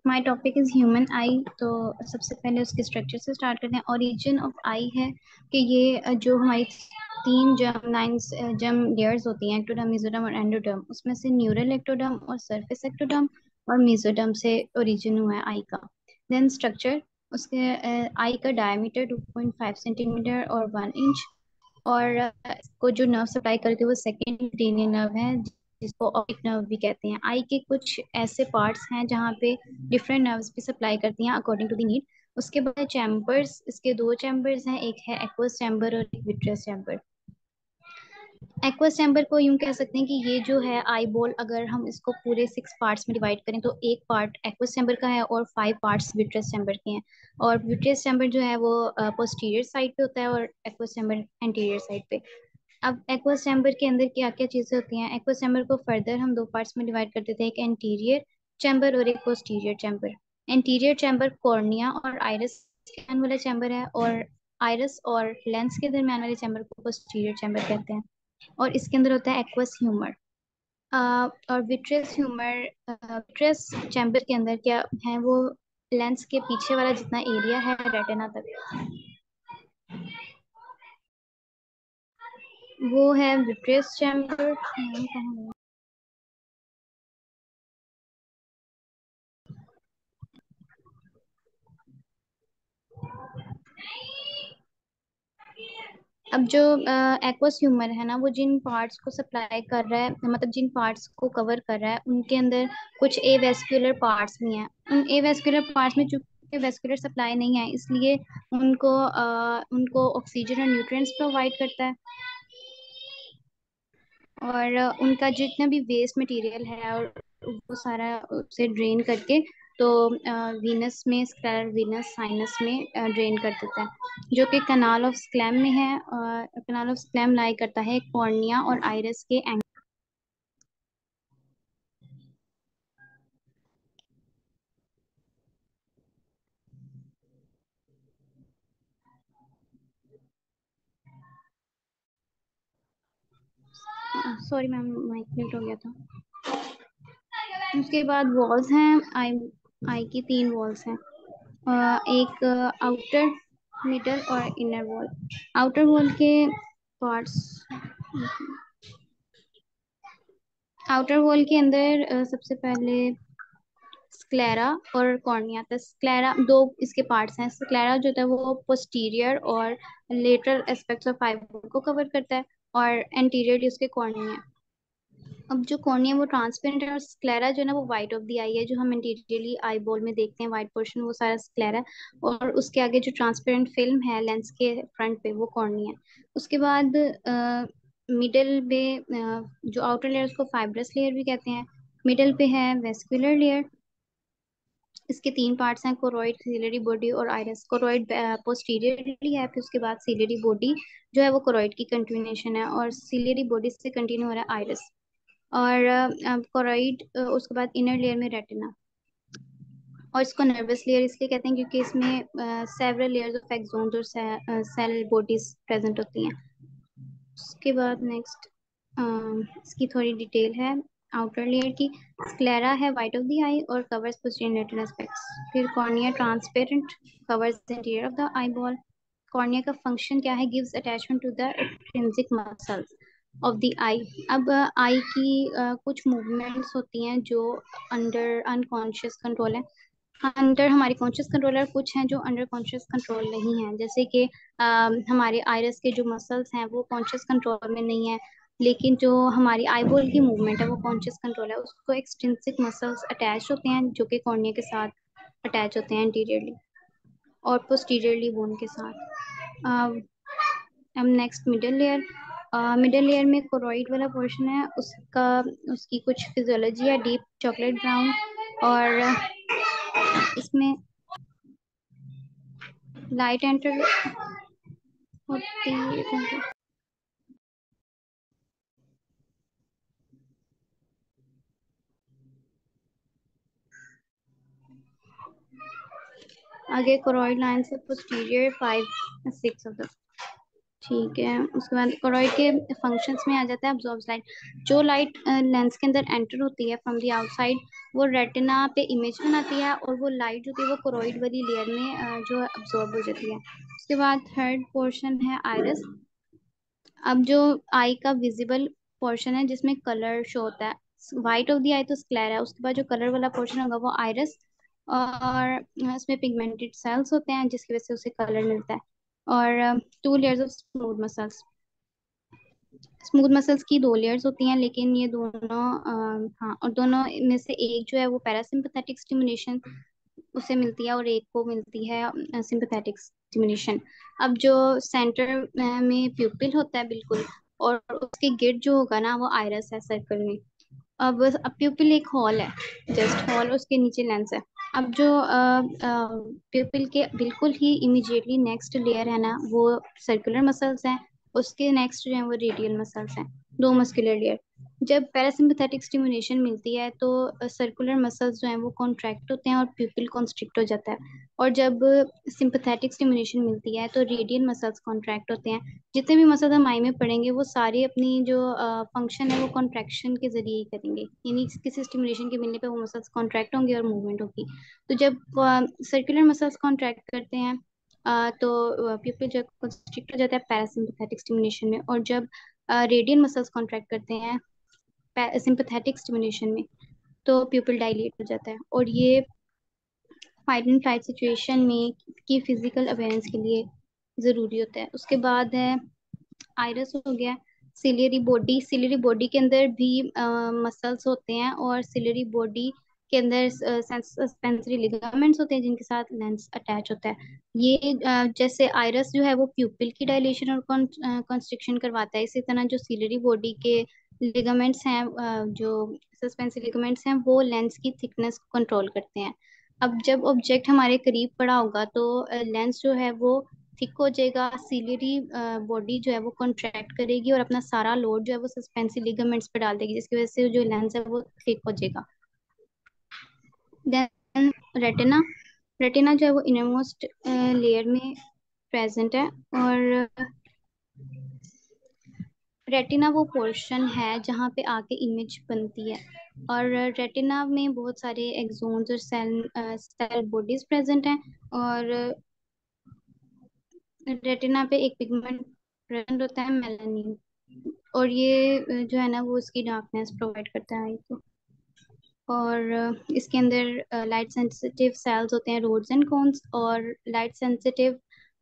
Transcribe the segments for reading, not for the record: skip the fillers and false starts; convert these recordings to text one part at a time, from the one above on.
My topic is human आई। तो सबसे पहले उसके स्ट्रक्चर से स्टार्ट करते हैं। ओरिजिन ऑफ आई है कि ये जो हमारी तीन जर्म लाइंस जर्म लेयर्स होती हैं, एक्टोडर्म, मेसोडर्म और एंडोडर्म, उसमें से न्यूरल एक्टोडर्म और सरफेस एक्टोडर्म और मेसोडर्म से ओरिजिन हुआ है आई का। देन स्ट्रक्चर, उसके आई का डायमीटर 2.5 सेंटीमीटर और 1 इंच। और इसको जो नर्व सप्लाई करती है वो सेकेंड क्रेनियल नर्व है, जिसको ऑप्टिक नर्व भी कहते हैं। आई के कुछ ऐसे पार्ट्स हैं जहाँ पे डिफरेंट नर्व्स भी सप्लाई करती हैं अकॉर्डिंग टू द नीड। उसके बाद चैम्बर्स, इसके दो चैम्बर्स हैं, एक है एक्वस चैम्बर और एक विट्रियस चैम्बर। एक्वस चैम्बर को यूं कह सकते हैं कि ये जो है आई बॉल, अगर हम इसको पूरे 6 पार्ट्स में डिवाइड करें तो एक पार्ट एक्वस चैम्बर का है और 5 पार्ट्स विट्रियस चैम्बर के हैं। और विट्रियस चैम्बर जो है वो पोस्टीरियर साइड पे होता है और एक्वस चैम्बर एंटीरियर साइड पे। अब एक्वस चैम्बर के अंदर क्या क्या चीजें होती हैं? एक्वस चैम्बर को फर्दर हम 2 पार्ट्स में डिवाइड करते थे, एक एंटीरियर चैम्बर और एक posterior chamber. Anterior chamber cornea और आइरिस के आने वाला चैम्बर है, और आइरिस और लेंस के दरमियान वाले चैम्बर को पोस्टीरियर चैम्बर कहते हैं। और इसके अंदर होता है एक्वस ह्यूमर। और विट्रियस ह्यूमर, विट्रियस चैम्बर के अंदर क्या है वो, लेंस के पीछे वाला जितना एरिया है रेटिना तक, वो है विट्रियस चैम्बर। अब जो एक्वस ह्यूमर है ना, वो जिन पार्ट्स को सप्लाई कर रहा है, मतलब जिन पार्ट्स को कवर कर रहा है, उनके अंदर कुछ ए वेस्कुलर पार्ट्स भी हैं। उन ए वेस्कुलर पार्ट्स में चूंकि वेस्कुलर सप्लाई नहीं है, इसलिए उनको ऑक्सीजन और न्यूट्रिएंट्स प्रोवाइड करता है। और उनका जितना भी वेस्ट मटेरियल है और वो सारा उसे ड्रेन करके तो वीनस में, स्क्लेरल वीनस साइनस में ड्रेन कर देता है, जो कि कनाल ऑफ स्क्लैम में है। कनाल ऑफ स्क्लैम लाई करता है कॉर्निया और आइरिस के end. Sorry ma'am, mic mute हो गया था। उसके बाद वॉल्स हैं। आई आई की 3 वॉल्स हैं। एक आउटर, मिडल और इनर वॉल। आउटर वॉल के पार्ट्स, आउटर वॉल के अंदर सबसे पहले स्क्लेरा और कॉर्निया था। स्क्लेरा, दो इसके पार्ट्स हैं। स्क्लेरा जो था वो पोस्टीरियर और लेटरल एस्पेक्ट्स ऑफ फाइबर को कवर करता है, और एंटीरियरली उसके कॉर्निया। अब जो कॉर्निया वो ट्रांसपेरेंट है, और स्क्लेरा जो है ना वो वाइट ऑफ द आई है। जो हम इंटीरियरली आई बॉल में देखते हैं वाइट पोर्शन, वो सारा स्क्लेरा है। और उसके आगे जो ट्रांसपेरेंट फिल्म है लेंस के फ्रंट पे, वो कॉर्निया है। उसके बाद मिडल में जो आउटर लेयर, उसको फाइब्रस लेयर भी कहते हैं। मिडल पे है वेस्कुलर लेयर। इसके 3 पार्ट्स हैं, कोरोइड, सीलियरी बॉडी और आइरिस। कोरोइड पोस्टीरियरली है, फिर उसके बाद सीलियरी बॉडी जो है वो कोरोइड की कंटिन्यूएशन है, और सीलियरी बॉडी से कंटिन्यू हो रहा है आइरिस। और कोरोइड, उसके बाद इनर लेयर में रेटिना। और इसको नर्वस लेयर इसलिए कहते हैं क्योंकि इसमें सेवरल लेयर्स ऑफ एक्सोन्स और सेल बॉडीज प्रेजेंट होती हैं। उसके बाद नेक्स्ट इसकी थोड़ी डिटेल है आउटर लेयर की। स्क्लेरा है वाइट ऑफ द आई और कवर्स पोस्टीरियर लेटरल एस्पेक्ट्स। फिर cornea transparent, covers the interior of the eyeball. Cornea का फंक्शन क्या है? Gives attachment to the intrinsic muscles of the eye. अब eye की कुछ मूवमेंट्स होती हैं जो अंडर अनकॉन्शियस कंट्रोल है। अंडर हमारी कॉन्शियस कंट्रोल है, कुछ हैं जो अंडर कॉन्शियस कंट्रोल नहीं है। जैसे कि हमारे आइरिस के जो मसल्स हैं वो कॉन्शियस कंट्रोल में नहीं है, लेकिन जो हमारी आईबॉल की मूवमेंट है वो कॉन्शियस कंट्रोल है। उसको एक्सट्रिंसिक मसल्स अटैच होते हैं जो कि कॉर्निया के साथ अटैच होते हैं इंटीरियरली और पोस्टीरियरली बोन के साथ। अब next middle layer. Middle layer में कोरोइड वाला पोर्शन है, उसका उसकी कुछ फिजियोलॉजी है, डीप चॉकलेट ब्राउन। और इसमें लाइट एंटर होती है। आगे कोरोइड लाइन से पोस्टीरियर 5 6 ऑफ द, ठीक है। उसके बाद कोरोइड के फंक्शंस में आ जाता है अब्जॉर्ब लाइट। जो लाइट लेंस के अंदर एंटर होती है फ्रॉम द आउटसाइड, वो रेटिना पे इमेज बनाती है, और वो लाइट जो होती है वो कोरोइड वाली लेयर में जो अब्सॉर्ब हो जाती है। उसके बाद थर्ड पोर्शन है आइरिस। अब जो आई का विजिबल पोर्शन है जिसमें कलर शो होता है, वाइट ऑफ द आई तो स्क्लेरा है, उसके बाद जो कलर वाला पोर्शन होगा वो आइरिस। और इसमें पिगमेंटेड सेल्स होते हैं जिसकी वजह से उसे कलर मिलता है। और 2 layers of smooth muscles. Smooth muscles की 2 लेयर्स होती हैं, लेकिन ये दोनों हाँ, और दोनों में से एक जो है वो पैरासिम्पथेटिक स्टिमुलेशन उसे मिलती है, और एक को मिलती है सिंपैथेटिक स्टिमुलेशन। अब जो सेंटर में प्यूपिल होता है बिल्कुल, और उसके गिर्द जो होगा ना वो आइरस है सर्कल में। अब प्यूपिल एक हॉल है, जस्ट हॉल, उसके नीचे लेंस है। अब जो प्यूपिल के बिल्कुल ही इमिडिएटली नेक्स्ट लेयर है ना, वो सर्कुलर मसल्स हैं। उसके नेक्स्ट जो है वो रेडियल मसल्स हैं, दो मस्कुलर लेयर। जब पैरासिम्पथेटिक स्टिमुलेशन मिलती है तो सर्कुलर मसल्स जो हैं वो कॉन्ट्रैक्ट होते हैं और प्यूपिल कॉन्स्ट्रिक्ट हो जाता है। और जब सिंपैथेटिक स्टिमुलेशन मिलती है तो रेडियल मसल्स कॉन्ट्रैक्ट होते हैं। जितने भी मसल्स हम आई में पढ़ेंगे वो सारे अपनी जो फंक्शन है वो कॉन्ट्रैक्शन के जरिए ही करेंगे, यानी किसी स्टिमुलेशन के मिलने पे वो मसल्स कॉन्ट्रैक्ट होंगे और मूवमेंट होगी। तो जब सर्कुलर मसल्स कॉन्ट्रैक्ट करते हैं तो प्यूपिल जो कॉन्स्ट्रिक्ट हो जाता है पैरासिम्पथेटिक स्टिमुलेशन में, और जब रेडियल मसल्स कॉन्ट्रैक्ट करते हैं सिंपैथेटिक स्टिमुलेशन में तो प्यूपिल डायलेट हो जाता है। और ये फाइट एंड फ्लाइट सिचुएशन में की फिजिकल अवेयरेंस के लिए जरूरी होता है। उसके बाद है आइरस हो गया। सिलियरी बॉडी के अंदर भी मसल्स होते हैं, और सिलियरी बॉडी के अंदर सस्पेंसरी लिगामेंट्स होते हैं जिनके साथ लेंस अटैच होता है। ये जैसे आइरस जो है वो प्यूपिल की डायलेशन और कंस्ट्रिक्शन करवाता है, इसी तरह जो सिलियरी बॉडी के लिगामेंट्स हैं, जो सस्पेंसरी लिगामेंट्स हैं, वो लेंस की थिकनेस को कंट्रोल करते हैं। अब जब ऑब्जेक्ट हमारे करीब पड़ा होगा तो लेंस जो है वो थिक हो जाएगा, सिलियरी बॉडी जो है वो कॉन्ट्रैक्ट करेगी और अपना सारा लोड जो है वो सस्पेंसिव लिगामेंट्स पे डाल देगी, जिसकी वजह से जो लेंस है वो थिक हो जाएगा। Then retina. रेटिना जो है वो इनरमोस्ट लेयर में प्रेजेंट है। और रेटिना वो पोर्शन है जहाँ पे आके इमेज बनती है। और रेटिना में बहुत सारे एक्सोन्स और सेल बॉडीज प्रेजेंट हैं। और रेटिना पे एक पिगमेंट प्रेजेंट होता है, मेलानिन। और ये जो है ना वो उसकी डार्कनेस प्रोवाइड करता है आई को। और इसके अंदर लाइट सेंसिटिव सेल्स होते हैं, रोड्स एंड कोन्स, और लाइट सेंसिटिव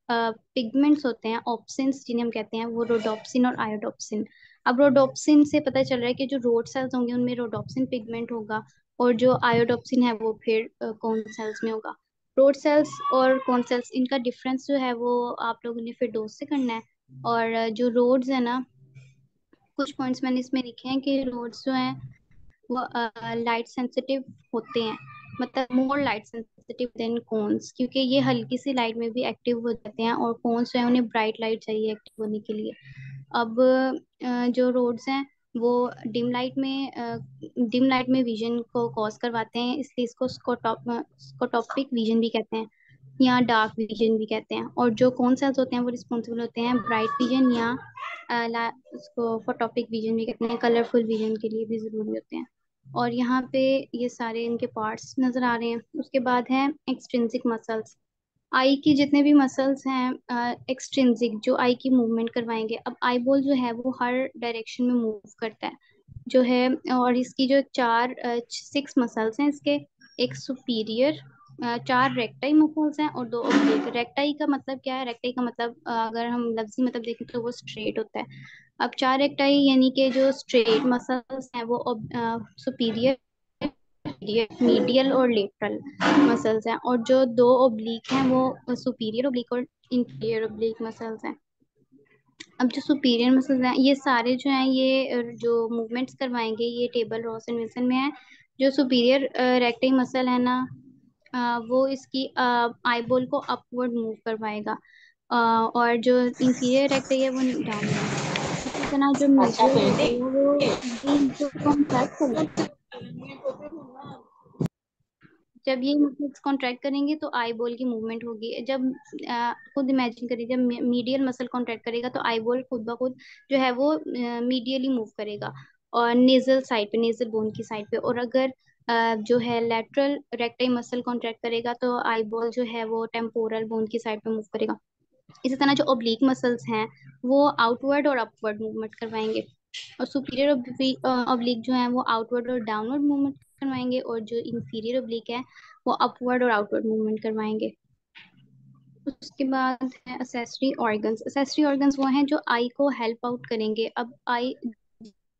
पिगमेंट्स होते हैं, ऑप्सिन्स जिन्हें हम कहते हैं, वो रोडोप्सिन और आयोडोप्सिन। अब रोडोप्सिन से पता चल रहा है कि जो रोड सेल्स होंगे उनमें रोडोप्सिन पिगमेंट होगा, और जो आयोडोप्सिन है वो फिर कोन सेल्स में होगा। रोड सेल्स और कोन सेल्स, इनका डिफरेंस जो है वो आप लोगों ने फिर डोज से करना है। और जो रोड्स है ना, कुछ पॉइंट्स मैंने इसमें लिखे हैं कि रोड्स जो हैं वो लाइट सेंसिटिव होते हैं, मतलब more light sensitive than cones, क्योंकि ये हल्की सी लाइट में भी एक्टिव हो जाते हैं, और कोन्स जो है उन्हें ब्राइट लाइट चाहिए एक्टिव होने के लिए। अब जो रोड्स हैं वो डिम लाइट में विजन को कॉज करवाते हैं, इसलिए इसको स्कोटॉपिक विजन भी कहते हैं, या डार्क विजन भी कहते हैं। और जो कौन सेल्स होते हैं वो रिस्पॉन्सिबल होते हैं ब्राइट विजन, या उसको फोटोपिक विजन भी कहते हैं, कलरफुल विजन के लिए भी जरूरी होते हैं। और यहाँ पे ये सारे इनके पार्ट्स नजर आ रहे हैं। उसके बाद है एक्सट्रिंसिक मसल्स। आई की जितने भी मसल्स हैं एक्सट्रिंसिक, जो आई की मूवमेंट करवाएंगे। अब आई बॉल जो है वो हर डायरेक्शन में मूव करता है जो है। और इसकी जो 6 मसल्स हैं इसके, एक सुपीरियर, 4 रेक्टाई मसल्स हैं और 2 ऑब्लिक। रेक्टाई का मतलब क्या है? रेक्टाई का मतलब अगर हम लफ्जी मतलब देखें तो वो स्ट्रेट होता है। अब 4 रेक्टाई यानी कि जो स्ट्रेट मसल्स हैं वो सुपीरियर, मीडियल और लेटरल मसल्स हैं, और जो 2 ऑब्लिक हैं वो सुपीरियर ऑब्लिक और इंफीरियर ऑब्लिक मसल्स हैं। अब जो सुपीरियर मसल्स हैं ये सारे जो हैं ये जो मूवमेंट्स करवाएंगे ये टेबल रॉस एंड विल्सन में है। जो सुपीरियर रेक्टाइल मसल है ना, वो इसकी आई बॉल को अपवर्ड मूव करवाएगा, और जो इंफीरियर रेक्टाइल है वो डाउनवर्ड। इसी तरह जो अच्छा मीडियल बेटे। रेक्टाइल है वो बीम को कॉन्ट्रैक्ट करेगा। जब ये मसल्स कॉन्ट्रैक्ट करेंगे तो आई बॉल की मूवमेंट होगी। जब खुद इमेजिन करिए, जब मीडियल मसल कॉन्ट्रैक्ट करेगा तो आई बॉल खुद ब खुद जो है वो मीडियली मूव करेगा, और नेजल साइड पे, नेजल बोन की साइड पे। और अगर जो है लेटरल रेक्टाई मसल कॉन्ट्रैक्ट करेगा तो आई बॉल जो है वो टेम्पोरल बोन की साइड पे मूव करेगा। इसी तरह जो ओब्लिक मसल्स हैं वो आउटवर्ड और अपवर्ड मूवमेंट करवाएंगे, और सुपीरियर ओब्लिक जो है वो आउटवर्ड और डाउनवर्ड मूवमेंट करवाएंगे, और जो इंफीरियर ओब्लिक है वो अपवर्ड और आउटवर्ड मूवमेंट करवाएंगे। उसके बाद है असेसरी ऑर्गन्स। असेसरी ऑर्गन्स वो हैं जो आई को हेल्प आउट करेंगे। अब आई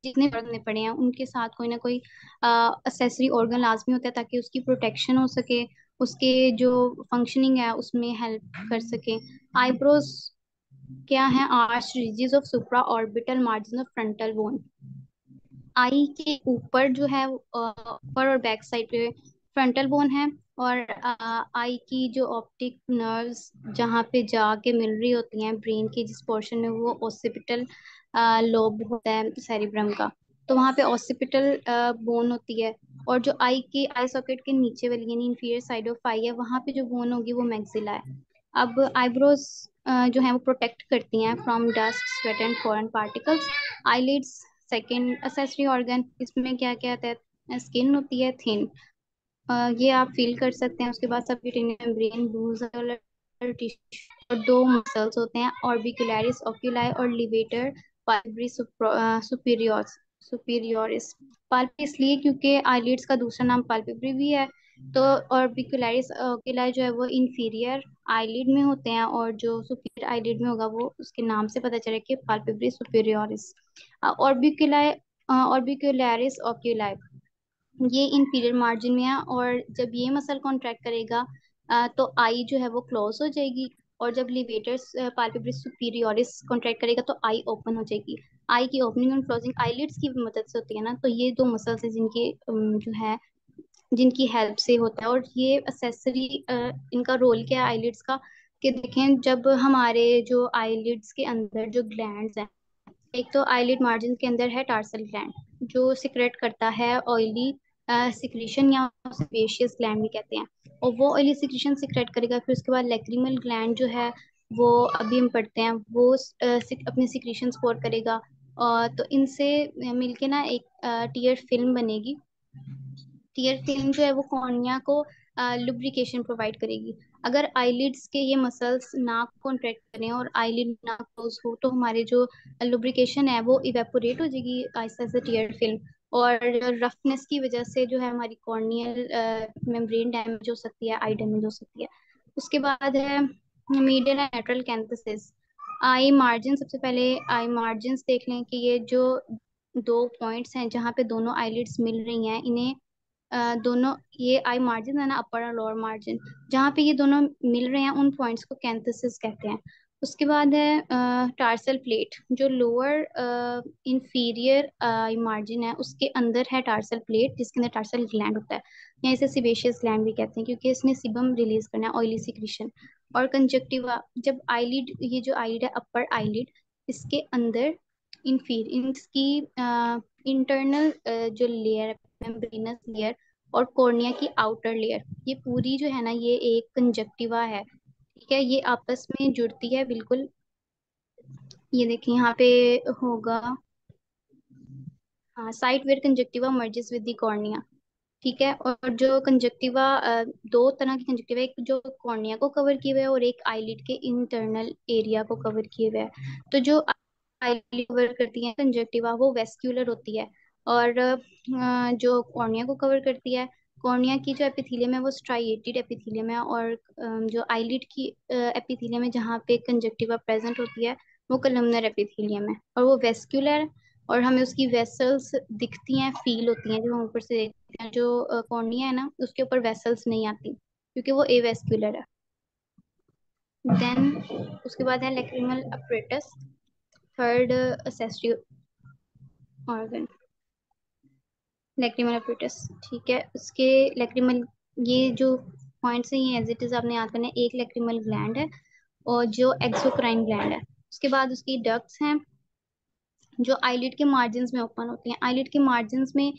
जितने ऑर्गन पड़े हैं उनके साथ कोई ना कोई असेसरी ऑर्गन लाजमी होता है ताकि उसकी प्रोटेक्शन हो सके, उसके जो फंक्शनिंग है उसमें हेल्प कर सके। आईब्रोज क्या है? Arch ridges of supraorbital margin of frontal bone. Eye के ऊपर जो है ऊपर और बैक साइड पे फ्रंटल बोन है, और आई की जो ऑप्टिक नर्व्स जहाँ पे जाके मिल रही होती हैं ब्रेन के जिस पोर्शन में, वो ऑसिपिटल लोब होता है सेरिब्रम का, तो वहाँ पे ऑसिपिटल बोन होती है। और जो आई सॉकेट के नीचे वाली यानी इंफीरियर साइड ऑफ आई है, वहाँ पे जो बोन होगी वो मैक्सिला है। अब आईब्रोज जो है वो प्रोटेक्ट करती हैं from dust, sweat and foreign particles. Eyelids second accessory organ, इसमें क्या क्या आता है? स्किन होती है थिन, ये आप फील कर सकते हैं। उसके बाद सबक्यूटेनियस मेम्ब्रेन, ब्रूजर टिश्यू, और दो मसल्स होते हैं ऑर्बिकुलरिस ओक्यूलाई और लिवेटर पाल्पेब्री सुपीरियोर्स सुपीरियोरिस। पाल्पे इसलिए क्योंकि आईलिड्स का दूसरा नाम पाल्पेब्री भी है। तो ऑर्बिकुलरिस ओक्यूलाई जो है वो इंफीरियर आईलिड में होते हैं, और जो सुपीरियर आईलिड में होगा वो उसके नाम से पता चले कि पाल्पेब्री सुपीरियोरिस। ऑर्बिकुलाई ऑर्बिकुलरिस ओक्यूलाई ये इंफीरियर मार्जिन में है, और जब ये मसल कॉन्ट्रैक्ट करेगा तो आई जो है वो क्लोज हो जाएगी, और जब लिवेटर्स पाल्पेब्रिस सुपीरियोरिस कॉन्ट्रैक्ट करेगा तो आई ओपन हो जाएगी। आई की ओपनिंग और क्लोजिंग आईलिड्स की मदद से होती है ना, तो ये दो मसल्स हैं जिनकी जो है जिनकी हेल्प से होता है। और ये असेसरी इनका रोल क्या है आईलिड्स का, कि देखें जब हमारे जो आईलिड्स के अंदर जो ग्लैंड्स हैं, एक तो आईलिड मार्जिन के अंदर है टार्सल ग्लैंड जो सिक्रेट करता है ऑयली सिक्रीशन, या सेबेशियस ग्लैंड भी कहते हैं, और वो ऑयली सिक्रीशन सिक्रेट करेगा। फिर उसके बाद लैक्रिमल ग्लैंड जो है वो अभी हम पढ़ते हैं, वो अपने सिक्रीशन स्पोर करेगा, तो इनसे मिलके ना एक टीयर फिल्म बनेगी। टीयर फिल्म जो है वो कॉर्निया को लुब्रिकेशन प्रोवाइड करेगी। अगर आईलिड्स के ये मसल्स ना कॉन्ट्रैक्ट करें और आईलिड ना क्लोज हो तो हमारे जो लुब्रिकेशन है वो इवेपोरेट हो जाएगी आहिस्ता आहिस्ता टीयर फिल्म, और रफनेस की वजह से जो है हमारी कॉर्नियल मेम्ब्रेन डैमेज हो सकती है, आई डैमेज हो सकती है। उसके बाद है medial and lateral canthuses. Eye margin, सबसे पहले आई मार्जिन देख लें कि ये जो दो पॉइंट्स हैं जहाँ पे दोनों आईलिड्स मिल रही हैं, इन्हें दोनों ये आई मार्जिन है ना, अपर और लोअर मार्जिन, जहाँ पे ये दोनों मिल रहे हैं उन पॉइंट्स को कैंथसिस कहते हैं। उसके बाद है टार्सल प्लेट, जो लोअर इंफीरियर आई मार्जिन है उसके अंदर है टार्सल प्लेट जिसके अंदर टार्सल ग्लैंड होता है, या इसे सिबेशियस ग्लैंड भी कहते हैं क्योंकि इसने सिबम रिलीज करना है, ऑयली सिक्रीशन। और कंजक्टिवा, जब आईलिड, ये जो आईलिड है अपर आईलिड, इसके अंदर इसकी इंटरनल जो लेयर है मेम्ब्रेनस लेयर और कॉर्निया की आउटर लेयर, ये पूरी जो है ना ये एक कंजक्टिवा है। ठीक है, ये आपस में जुड़ती है बिल्कुल। ये देखिए यहाँ पे होगा, हाँ, site where conjunctiva merges with the cornea. ठीक है, और जो कंजक्टिवा दो तरह की कंजक्टिवा, एक जो कॉर्निया को कवर किए हुए है और एक आईलिड के इंटरनल एरिया को कवर किए हुए है। तो जो आईलिड कवर करती है कंजक्टिवा वो वेस्क्यूलर होती है, और जो कॉर्निया को कवर करती है, कॉर्निया की जो एपिथेलियम है वो स्ट्राइएटेड एपिथेलियम है, और जो आईलिड की एपिथेलियम है जहाँ पे कंजक्टिवा प्रेजेंट होती है वो कलमनर एपिथेलियम है, और वो वेस्क्यूलर, और हमें उसकी वेसल्स दिखती हैं, फील होती हैं जब हम ऊपर से, जो कॉर्निया है ना उसके ऊपर वेसल्स नहीं आती क्योंकि वो एवेस्क्यूलर है। देन उसके बाद है lacrimal apparatus, third accessory organ, lacrimal apparatus. ठीक है, उसके लेक्रिमल, ये जो पॉइंट्स हैं ये एज इट इज आपने याद करना है। एक लेक्रिमल ग्लैंड है और जो एक्सोक्राइन ग्लैंड है। उसके बाद उसकी डक्ट्स हैं जो आईलिड के मार्जिन्स में ओपन होती हैं। आईलिड के मार्जिन्स में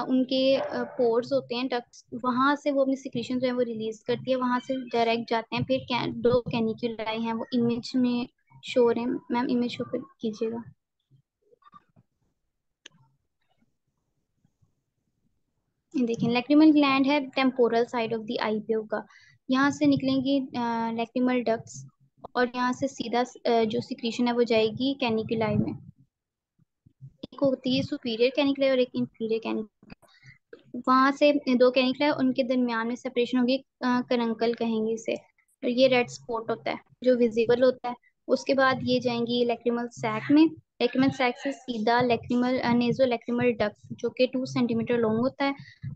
उनके पोर्स होते हैं, डक्ट्स, वहां से वो अपनी सिक्रीशन जो है वो रिलीज करती है, वहां से डायरेक्ट जाते हैं। फिर दो कैनिक्यूलाई हैं, वो इमेज में शो रहे हैं। मैम इमेज शो कर कीजिएगा। देखें, लैक्रिमल ग्लैंड है टेम्पोरल साइड ऑफ द आई पे होगा। यहाँ से निकलेंगी लैक्रिमल डक्ट्स, और यहाँ से सीधा जो सिक्रीशन है वो जाएगी कैनिकुलाई में। एक होती है सुपीरियर कैनिकुलाई और एक इंफीरियर कैनिकुलाई। वहां से दो कैनिकुलाई, उनके दरमियान में सेपरेशन होगी, करंकल कहेंगे इसे। और ये रेड स्पॉट होता है जो विजिबल होता है। उसके बाद ये जाएंगी लैक्रिमल सैक में। लैक्रिमल सैक से सीधा लैक्रिमल नेजो लैक्रिमल डक्ट जो कि 2 सेंटीमीटर लॉन्ग होता है।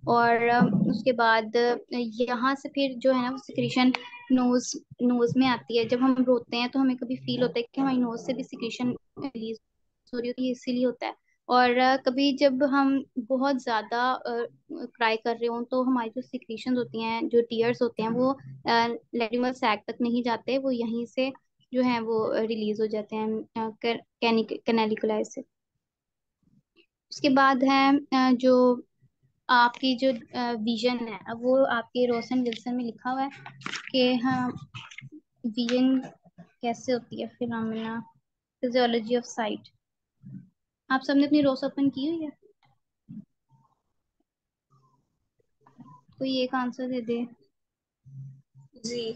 और उसके बाद यहाँ से फिर जो है ना वो सिक्रीशन नोज नोज में आती है। जब हम रोते हैं तो हमें कभी फील होता है कि हमारी नोज से भी सिक्रीशन रिलीज हो रही होती है, इसीलिए होता है। और कभी जब हम बहुत ज्यादा क्राई कर रहे हो तो हमारी जो सिक्रीशन होती हैं, जो टीयर्स होते हैं, वो लैक्रिमल सैक तक नहीं जाते, वो यहीं से जो है वो रिलीज हो जाते हैं कैनालिकुलाई से। उसके बाद है जो आपकी जो विजन है, अब वो आपके रोशन विल्सन में लिखा हुआ है कि हाँ, विजन कैसे होती है, फिनोमेना, फिजियोलॉजी ऑफ साइट। आप सबने अपनी रोज ओपन की हुई है? कोई एक आंसर दे दे। जी।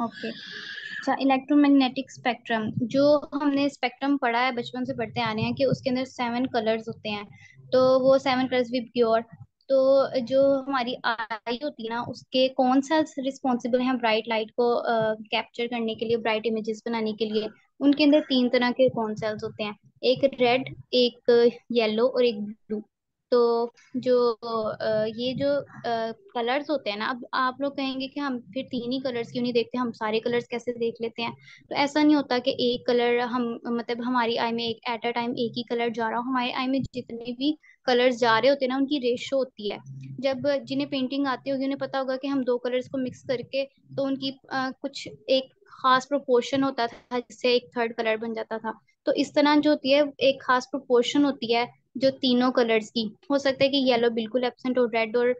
ओके। अच्छा, इलेक्ट्रोमैग्नेटिक स्पेक्ट्रम, जो हमने स्पेक्ट्रम पढ़ा है, बचपन से पढ़ते आ रहे हैं कि उसके अंदर 7 कलर्स होते हैं। तो वो 7 कलर्स विद प्योर। तो जो हमारी आई होती है ना, उसके कौन सा रिस्पॉन्सिबल है ब्राइट लाइट को कैप्चर करने के लिए, ब्राइट इमेजेस बनाने के लिए? उनके अंदर 3 तरह के कौन सेल्स होते हैं, एक रेड, एक येलो और एक ब्लू। तो जो ये जो कलर्स होते हैं ना, अब आप लोग कहेंगे कि हम फिर 3 ही कलर्स क्यों नहीं देखते, हम सारे कलर्स कैसे देख लेते हैं? तो ऐसा नहीं होता कि एक कलर हम मतलब हमारी आई में एक एट अ टाइम एक ही कलर जा रहा हो। हमारी आई में जितने भी कलर्स जा रहे होते हैं ना, उनकी रेशो होती है। जब जिन्हें पेंटिंग आती होगी उन्हें पता होगा कि हम 2 कलर्स को मिक्स करके, तो उनकी कुछ एक खास प्रोपोर्शन होता था जिससे एक थर्ड कलर बन जाता था। तो इस तरह जो होती है एक खास प्रोपोर्शन होती है जो तीनों कलर्स की। हो सकता है कि येलो बिल्कुल एब्सेंट हो, रेड और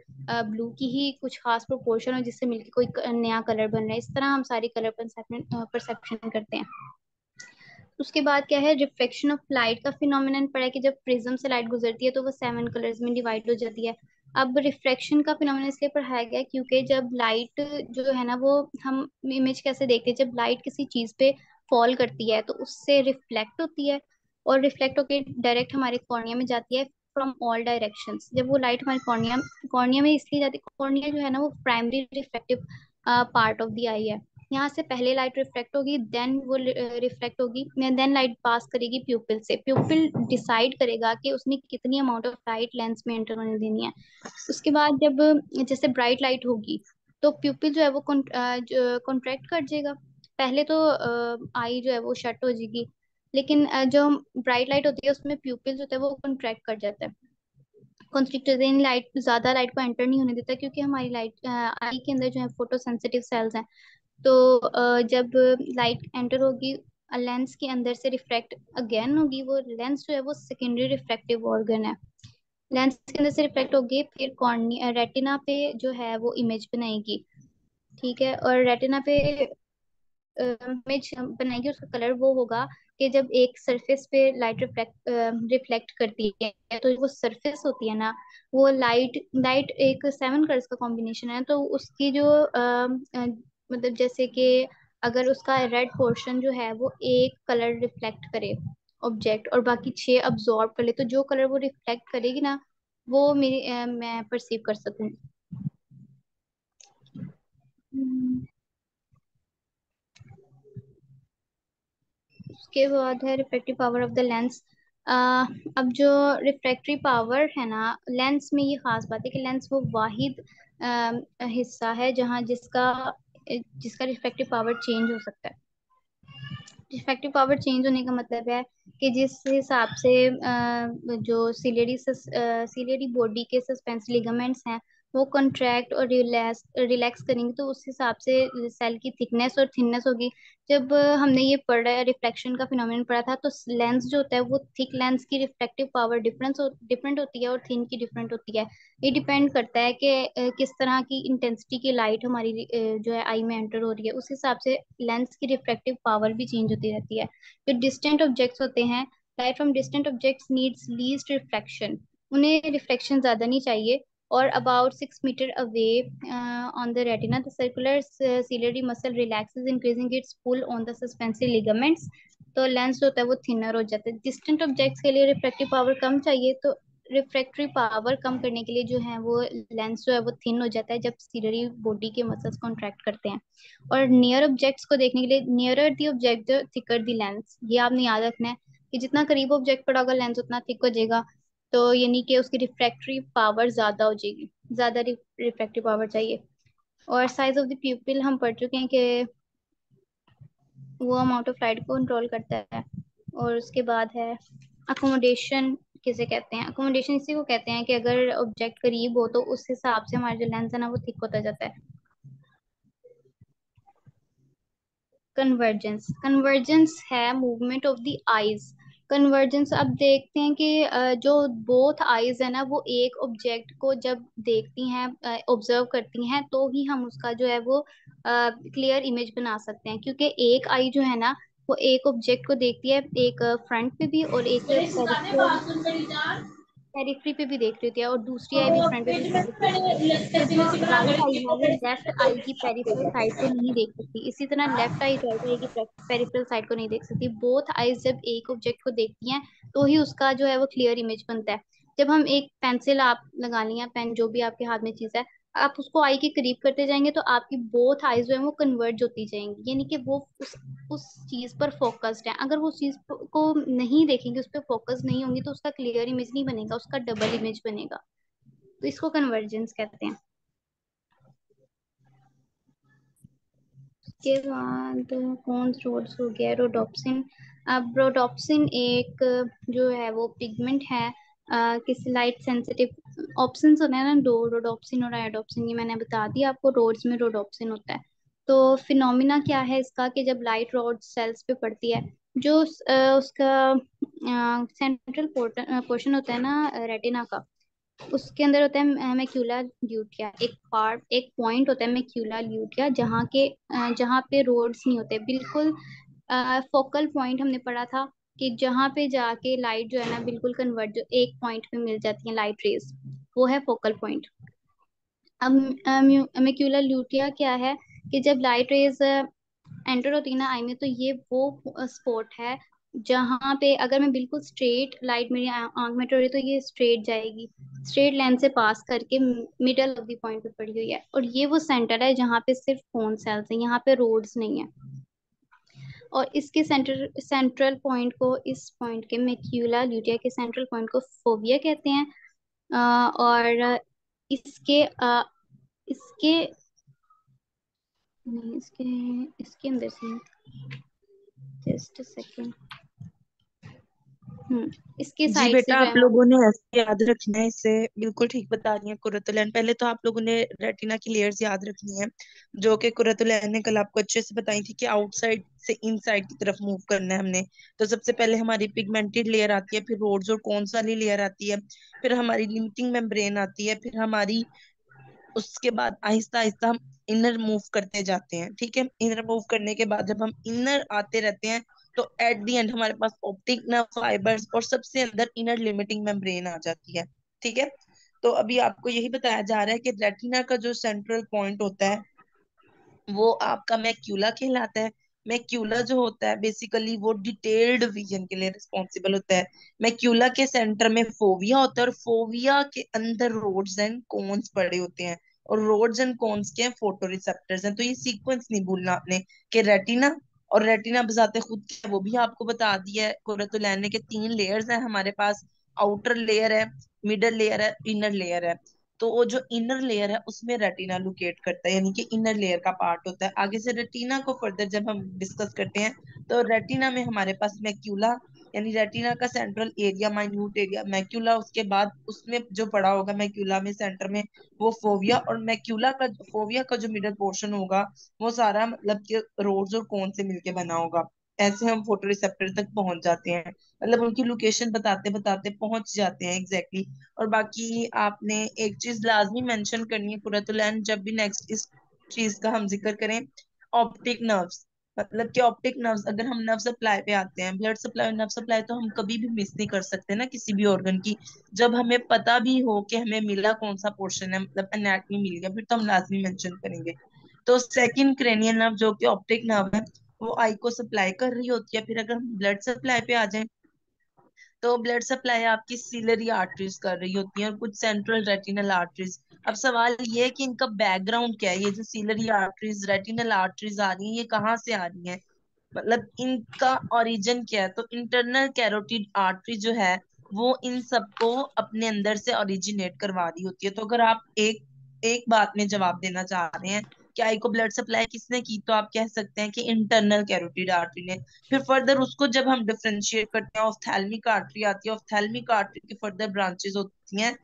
ब्लू की ही कुछ खास प्रोपोर्शन हो जिससे मिलके कोई नया कलर बन रहा है। इस तरह हम सारी कलर परसेप्शन परसेप्शन करते हैं। उसके बाद क्या है, रिफ्लेक्शन ऑफ लाइट का फिनोमिनन पड़ा है कि जब प्रिज्म से लाइट गुजरती है तो वो 7 कलर्स में डिवाइड हो जाती है। अब रिफ्लेक्शन का फिनोमिनन इसलिए पढ़ाया गया है क्योंकि जब लाइट जो है ना वो, हम इमेज कैसे देखते हैं, जब लाइट किसी चीज पे फॉल करती है तो उससे रिफ्लेक्ट होती है, और रिफ्लेक्ट होके डायरेक्ट हमारे कॉर्निया में जाती है फ्रॉम ऑल डायरेक्शंस। जब वो लाइट हमारे कॉर्निया कॉर्निया में इसलिए जाती है, कॉर्निया जो है ना वो primary reflective part of the eye है। यहाँ से पहले लाइट रिफ्लेक्ट होगी, देन वो रिफ्लेक्ट होगी, देन लाइट पास करेगी प्यूपिल से। प्यूपिल डिसाइड करेगा कि उसने कितनी अमाउंट ऑफ लाइट लेंस में एंटर होने देनी है। उसके बाद जब जैसे ब्राइट लाइट होगी तो प्यूपिल जो है वो कॉन्ट्रैक्ट कर जाएगा। पहले तो आई जो है वो शट हो जाएगी, लेकिन जो ब्राइट लाइट होती है उसमें प्यूपिल जो होता है वो कॉन्ट्रैक्ट कर जाता है। कॉन्स्ट्रिक्टर इन लाइट, ज्यादा लाइट को एंटर नहीं होने देता, क्योंकि हमारी लाइट आई के अंदर जो है फोटो सेंसिटिव सेल्स हैं। तो जब लाइट एंटर होगी लेंस के अंदर से रिफ्रैक्ट अगेन होगी, वो लेंस जो है वो सेकेंडरी रिफ्रैक्टिव ऑर्गन है। लेंस के अंदर से रिफ्लेक्ट होगी, फिर कॉर्निया रेटिना पे जो है वो इमेज बनाएगी। ठीक है, और रेटिना पे इमेज बनाएगी, उसका कलर वो होगा कि जब एक सरफेस पे लाइट रिफ्लेक्ट करती है तो वो सरफेस होती है ना, वो लाइट लाइट एक 7 कलर्स का कॉम्बिनेशन है। तो उसकी जो मतलब जैसे कि अगर उसका रेड पोर्शन जो है वो एक कलर रिफ्लेक्ट करे ऑब्जेक्ट, और बाकी 6 अब्जॉर्ब कर ले, तो जो कलर वो रिफ्लेक्ट करेगी ना वो मैं परसीव कर सकूँ। उसके बाद है refractive power of the lens. अब जो रिफ्रैक्टरी पावर है ना लेंस में, ये खास बात है कि लेंस वो वाहिद हिस्सा है जहाँ जिसका जिसका रिफ्रैक्टिव पावर चेंज हो सकता है। इफेक्टिव पावर चेंज होने का मतलब है कि जिस हिसाब से जो सिलियरी बॉडी के सस्पेंस लिगामेंट्स हैं वो कंट्रैक्ट और रिलैक्स रिलैक्स करेंगे, तो उस हिसाब से सेल की थिकनेस और थिननेस होगी। जब हमने ये पढ़ा है, रिफ्लेक्शन का फिनोमेनन पढ़ा था, तो लेंस जो होता है वो थिक लेंस की रिफ्लेक्टिव पावर डिफरेंट होती है और थिन की डिफरेंट होती है। ये डिपेंड करता है कि किस तरह की इंटेंसिटी की लाइट हमारी जो है आई में एंटर हो रही है, उस हिसाब से लेंस की रिफ्रैक्टिव पावर भी चेंज होती रहती है। जो डिस्टेंट ऑब्जेक्ट्स होते हैं, light from distant objects needs least reflection. उन्हें रिफ्लेक्शन ज्यादा नहीं चाहिए। और about 6 metre away on the retina the circular ciliary muscle relaxes increasing its pull on the suspensory ligaments. तो लेंस जो होता है वो थिनर हो जाता है। डिस्टेंट ऑब्जेक्ट्स के लिए रिफ्रैक्टिव पावर कम चाहिए, तो रिफ्रैक्टरी पावर कम करने के लिए जो है वो लेंस जो है वो थिन हो जाता है जब सीलरी बॉडी के मसल्स कॉन्ट्रैक्ट करते हैं। और नियर ऑब्जेक्ट्स को देखने के लिए nearer the object thicker the lens, ये आपने याद रखना है कि जितना करीब ऑब्जेक्ट पड़ा होगा लेंस उतना थिक हो जाएगा। तो यानी कि उसकी रिफ्रैक्टरी पावर ज्यादा हो जाएगी, ज्यादा रिफ्रैक्टिव पावर चाहिए। और साइज ऑफ द प्यूपिल हम पढ़ चुके हैं कि वो अमाउंट ऑफ लाइट को कंट्रोल करता है। और उसके बाद है अकोमोडेशन। किसे कहते हैं अकोमोडेशन? इसी को कहते हैं कि अगर ऑब्जेक्ट करीब हो तो उस हिसाब से हमारा जो लेंस है ना वो थिक होता जाता है। कन्वर्जेंस, कन्वर्जेंस है movement of the eyes. Convergence अब देखते हैं कि जो बोथ आईज है ना वो एक ऑब्जेक्ट को जब देखती हैं, ऑब्जर्व करती हैं, तो ही हम उसका जो है वो क्लियर इमेज बना सकते हैं। क्योंकि एक आई जो है ना वो एक ऑब्जेक्ट को देखती है, एक फ्रंट पे भी और एक पेरिफेरल पेरिफ्री पे भी देख रही होती है, और दूसरी आई भी फ्रंट पे भी पेरिफ्री पे। तो जो राइट आई है वो लेफ्ट आई की पेरिफेरल साइड को नहीं देख सकती, इसी तरह लेफ्ट आई राइट आई की पेरिफेरल साइड को नहीं देख सकती। बोथ आईज जब एक ऑब्जेक्ट को देखती हैं तो ही उसका जो है वो क्लियर इमेज बनता है। जब हम एक पेंसिल आप लगा लिया, पेन जो भी आपके हाथ में चीज है, आप उसको आई के करीब करते जाएंगे तो आपकी बोथ आईज जो है वो कन्वर्ज होती जाएंगी, यानी कि वो उस चीज पर फोकस्ड है। अगर वो उस चीज को नहीं देखेंगे, उस पर फोकस नहीं होंगी, तो उसका क्लियर इमेज नहीं बनेगा, उसका डबल इमेज बनेगा। तो इसको कन्वर्जेंस कहते हैं। के बाद कौन रोड्स हो गया, रोडोप्सिन। अब रोडोप्सिन एक जो है वो पिगमेंट है, किसी लाइट सेंसिटिव ऑप्शंस होते हैं ना, दो, रोडोप्सिन और आयोडोप्सिन, ये मैंने बता दिया आपको। रोड्स में रोडोप्सिन होता है। तो फिनोमिना क्या है इसका कि जब लाइट रोड सेल्स पे पड़ती है, जो उसका सेंट्रल पोर्शन होता है ना रेटिना का, उसके अंदर होता है मैक्यूला ल्यूटिया। एक पार्ट, एक पॉइंट होता है मैक्यूला ल्यूटिया, जहाँ पे रोड्स नहीं होते बिल्कुल। फोकल पॉइंट हमने पढ़ा था कि जहाँ पे जाके लाइट जो है ना बिल्कुल कन्वर्ट, जो एक पॉइंट पे मिल जाती है लाइट रेज, वो है फोकल पॉइंट। अब मैक्यूला ल्यूटिया क्या है कि जब लाइट रेज एंटर होती है ना आई में, तो ये वो स्पॉट है जहाँ पे अगर मैं बिल्कुल स्ट्रेट लाइट मेरी आंख में टोरी तो ये स्ट्रेट जाएगी, स्ट्रेट लाइन से पास करके मिडल ऑफ द पॉइंट पे पड़ी हुई है। और ये वो सेंटर है जहाँ पे सिर्फ कोन सेल्स हैं, यहाँ पे रोड्स नहीं है। और इसके सेंट्रल पॉइंट को, इस पॉइंट के मैक्यूला ल्यूटिया के सेंट्रल पॉइंट को फोविया कहते हैं। और इसके इसके नहीं, इसके इसके अंदर से जस्ट सेकेंड। इसके जी साइड से बेटा, जो आप है वो। लोगों ने ऐसे याद रखना है, इससे बिल्कुल ठीक बता रही है कुर्रतुलैन। पहले तो आप लोगों ने रेटिना की लेयर्स याद रखनी है, जो कि कुर्रतुलैन ने कल आपको अच्छे से बताई थी कि आउटसाइड से इनसाइड की तरफ मूव करना है हमने। तो सबसे पहले हमारी पिगमेंटेड लेयर आती है, फिर रोड्स और कोन्स वाली लेयर आती है, फिर हमारी लिमिटिंग मेम्ब्रेन आती है, फिर हमारी उसके बाद आहिस्ता आहिस्ता हम इनर मूव करते जाते हैं। ठीक है, इनर मूव करने के बाद जब हम इनर आते रहते हैं तो एट द एंड हमारे पास ऑप्टिक नर्व फाइबर्स और सबसे अंदर इनर लिमिटिंग मेम्ब्रेन आ जाती है। ठीक है, तो अभी आपको यही बताया जा रहा है कि रेटिना का जो सेंट्रल पॉइंट होता है वो आपका मैक्यूला कहलाता है। मैक्यूला जो होता है बेसिकली वो डिटेल्ड विजन के लिए रिस्पॉन्सिबल होता है। मैक्यूला के सेंटर में फोविया होता है, और फोविया के अंदर रोड्स एंड कोन्स पड़े होते हैं। और रोड्स एंड कोन्स के फोटो रिसेप्टर्स हैं। तो ये सीक्वेंस नहीं भूलना आपने कि रेटिना, और रेटिना बजाते खुद क्या है, वो भी आपको बता दिया है कुर्रतुलैन ने कि तीन लेयर्स हैं हमारे पास। आउटर लेयर है, मिडल लेयर है, इनर लेयर है। तो वो जो इनर लेयर है उसमें रेटिना लोकेट करता है, यानी कि इनर लेयर का पार्ट होता है। आगे से रेटिना को फर्दर जब हम डिस्कस करते हैं तो रेटिना में हमारे पास मैक्यूला, यानी रेटिना का central area, minute area macula, उसके बाद उसमें जो पड़ा होगा मैक्यूला में सेंटर में वो फोविया, और मैक्यूला का फोविया का जो मिडल पोर्शन होगा वो सारा मतलब कि रोड्स और कोन से मिलके बना होगा। ऐसे हम फोटो रिसेप्टर तक पहुंच जाते हैं, मतलब उनकी लोकेशन बताते बताते पहुंच जाते हैं एग्जैक्टली exactly। और बाकी आपने एक चीज लाजमी मेंशन करनी है कुरतुलैन, जब भी नेक्स्ट इस चीज का हम जिक्र करें, ऑप्टिक नर्व्स। मतलब कि ऑप्टिक नर्व्स, अगर हम नर्व सप्लाई पे आते हैं, ब्लड सप्लाई और नर्व सप्लाई तो हम कभी भी मिस नहीं कर सकते ना किसी भी ऑर्गन की। जब हमें पता भी हो कि हमें मिला कौन सा पोर्शन है, मतलब एनाटमी मिल गया, फिर तो हम लाजमी मेंशन करेंगे। तो सेकंड क्रेनियल नर्व जो कि ऑप्टिक नर्व है, वो आई को सप्लाई कर रही होती है। फिर अगर हम ब्लड सप्लाई पे आ जाए, तो ब्लड सप्लाई आपकी सीलरी आर्टरीज कर रही होती है और कुछ सेंट्रल रेटिनल आर्टरीज। अब सवाल ये है कि इनका बैकग्राउंड क्या है, ये जो सीलरी आर्टरीज रेटिनल आर्टरीज आ रही हैं, ये कहाँ से आ रही हैं, मतलब इनका ओरिजिन क्या है। तो इंटरनल कैरोटिड आर्टरी जो है, वो इन सबको अपने अंदर से ओरिजिनेट करवा रही होती है। तो अगर आप एक एक बात में जवाब देना चाह रहे हैं कि आई को ब्लड सप्लाई किसने की, तो आप कह सकते हैं कि इंटरनल कैरोटिड आर्टरी ने। फिर फर्दर उसको जब हम डिफरेंशिएट करते हैं, ऑफ्थैल्मिक आर्टरी आती है, ऑफ्थैल्मिक आर्टरी की फर्दर ब्रांचेस होती हैं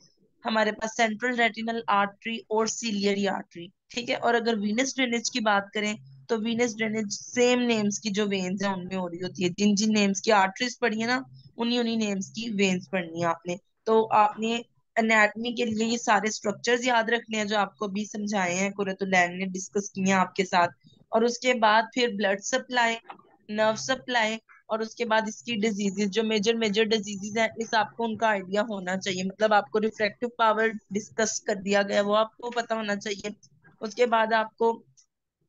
हमारे पास सेंट्रल रेटिनल आर्टरी और सीलियरी आर्टरी, ठीक है। और अगर वीनस ड्रेनेज की बात करें, तो वीनस ड्रेनेज सेम नेम्स की जो वेन्स है उनमें हो रही होती है। जिन जिन नेम्स की आर्टरीज पढ़ी है ना, उन्हीं उन्हीं नेम्स की वेन्स पढ़नी है आपने। तो आपने एनाटमी के लिए ये सारे स्ट्रक्चर्स याद रखने हैं जो आपको अभी समझाए हैं, कुरतुलैन ने डिस्कस किए हैं आपके साथ। और उसके बाद फिर ब्लड सप्लाई, नर्व सप्लाई, और उसके बाद इसकी डिजीजेस जो मेजर मेजर डिजीजेस हैं, इस आपको उनका आइडिया होना चाहिए। मतलब आपको रिफ्रैक्टिव पावर डिस्कस कर दिया गया है, वो आपको पता होना चाहिए। उसके बाद आपको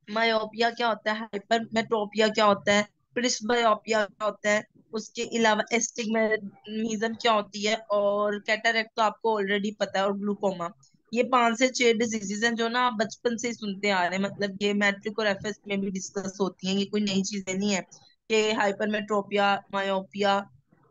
मायोपिया क्या होता है, हाइपरमेट्रोपिया क्या होता है, प्रिस्बायोपिया क्या होता है, उसके अलावा एस्टिग्मेटिज्म क्या होती है, और कैटरेक्ट तो आपको ऑलरेडी पता है, और ग्लूकोमा। ये 5 से 6 डिजीजेज हैं जो ना आप बचपन से ही सुनते आ रहे हैं। मतलब ये मैट्रिक और एफएस में भी डिस्कस होती हैं, ये कोई नई चीजें नहीं है। कि हाइपरमेट्रोपिया, मायोपिया,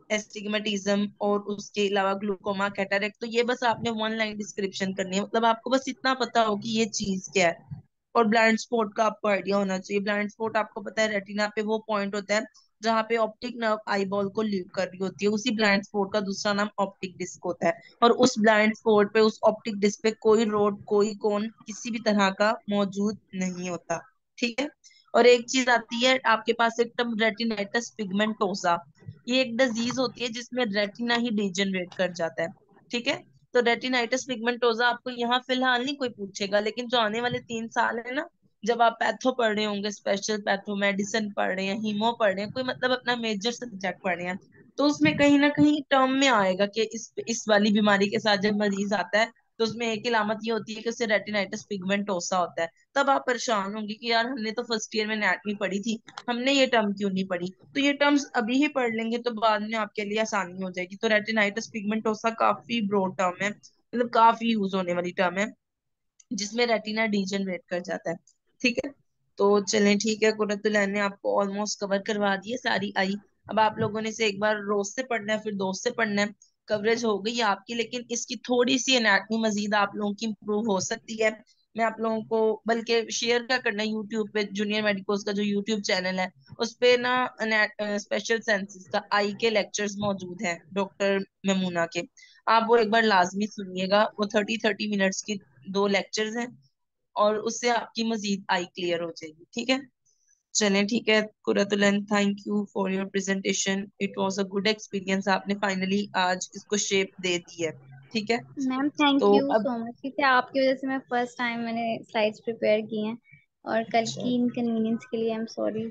एस्टिग्मेटिज्म और उसके अलावा ग्लूकोमा, कैटरेक्ट, तो ये बस आपने वन लाइन डिस्क्रिप्शन करनी है। मतलब आपको बस इतना पता हो कि ये चीज क्या है। और ब्लाइंड स्पॉट का आपको आइडिया होना चाहिए। ब्लाइंड स्पॉट आपको पता है रेटिना पे वो पॉइंट होता है जहाँ पे ऑप्टिक नर्व आई बॉल को लीव कर रही होती है। उसी ब्लाइंड स्पॉट का दूसरा नाम ऑप्टिक डिस्क होता है। और उस ब्लाइंड स्पॉट पे, उस ऑप्टिक डिस्क पे कोई रोड, कोई कोन किसी भी तरह का मौजूद नहीं होता, ठीक है। और एक चीज आती है आपके पास, एक टर्म रेटिनाइटिस पिगमेंटोसा। ये एक डिजीज होती है जिसमें रेटिना ही डिजेनरेट कर जाता है, ठीक है। तो रेटिनाइटिस पिगमेंटोसा आपको यहाँ फिलहाल नहीं कोई पूछेगा, लेकिन जो आने वाले 3 साल है ना, जब आप पैथो पढ़ रहे होंगे, स्पेशल पैथो, मेडिसिन पढ़ रहे हैं, हीमो पढ़ रहे हैं, कोई मतलब अपना मेजर सब्जेक्ट पढ़ रहे हैं, तो उसमें कहीं ना कहीं टर्म में आएगा कि इस वाली बीमारी के साथ जब मरीज आता है, तो उसमें एक ही अलामत ये होती है कि उसे रेटिनाइटिस पिगमेंटोसा होता है। तब आप परेशान होंगे कि यार हमने तो फर्स्ट ईयर में एनाटमी पढ़ी थी, हमने ये टर्म क्यों नहीं पढ़ी। तो ये टर्म्स अभी ही पढ़ लेंगे तो बाद में आपके लिए आसानी हो जाएगी। तो रेटिनाइटिस पिगमेंटोसा काफी ब्रॉड टर्म है, मतलब काफी यूज होने वाली टर्म है, जिसमें रेटिना डीजनरेट कर जाता है, ठीक है। तो चलें, ठीक है, कुर्रतुलैन ने आपको ऑलमोस्ट कवर करवा दी है सारी आई। अब आप लोगों ने इसे एक बार रोज से पढ़ना है, फिर दोस्त से पढ़ना है। कवरेज हो गई है आपकी, लेकिन इसकी थोड़ी सी एनाटमी मजीद आप लोगों की इम्प्रूव हो सकती है। मैं आप लोगों को बल्कि शेयर क्या करना है, यूट्यूब पे जूनियर मेडिकोस का जो यूट्यूब चैनल है, उस पे ना स्पेशल सेंसेस का आई के लेक्चर्स मौजूद हैं डॉक्टर मेमूना के। आप वो एक बार लाजमी सुनिएगा, वो 30-30 मिनट्स की 2 लेक्चर्स हैं, और उससे आपकी मजीद आई क्लियर हो जाएगी, ठीक है। चलें, ठीक है Quratulain, thank you for your presentation, it was a good experience, आपने फाइनली आज इसको शेप दे दी है, ठीक है। मैम थैंक तो यू अब सो मच, क्योंकि आपकी वजह से मैं फर्स्ट टाइम मैंने स्लाइड्स प्रिपेयर की हैं, और कल अच्छा, की इनकन्वीनियंस के लिए आई एम सॉरी।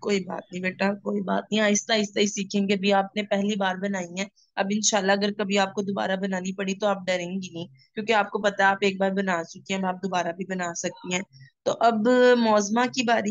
कोई बात नहीं बेटा, कोई बात नहीं, आहिस्ता आहिस्ता ही सीखेंगे। भी आपने पहली बार बनाई है, अब इंशाल्लाह अगर कभी आपको दोबारा बनानी पड़ी तो आप डरेंगी नहीं, क्योंकि आपको पता है आप एक बार बना चुकी हैं, अब आप दोबारा भी बना सकती हैं। तो अब मौजमा की बारी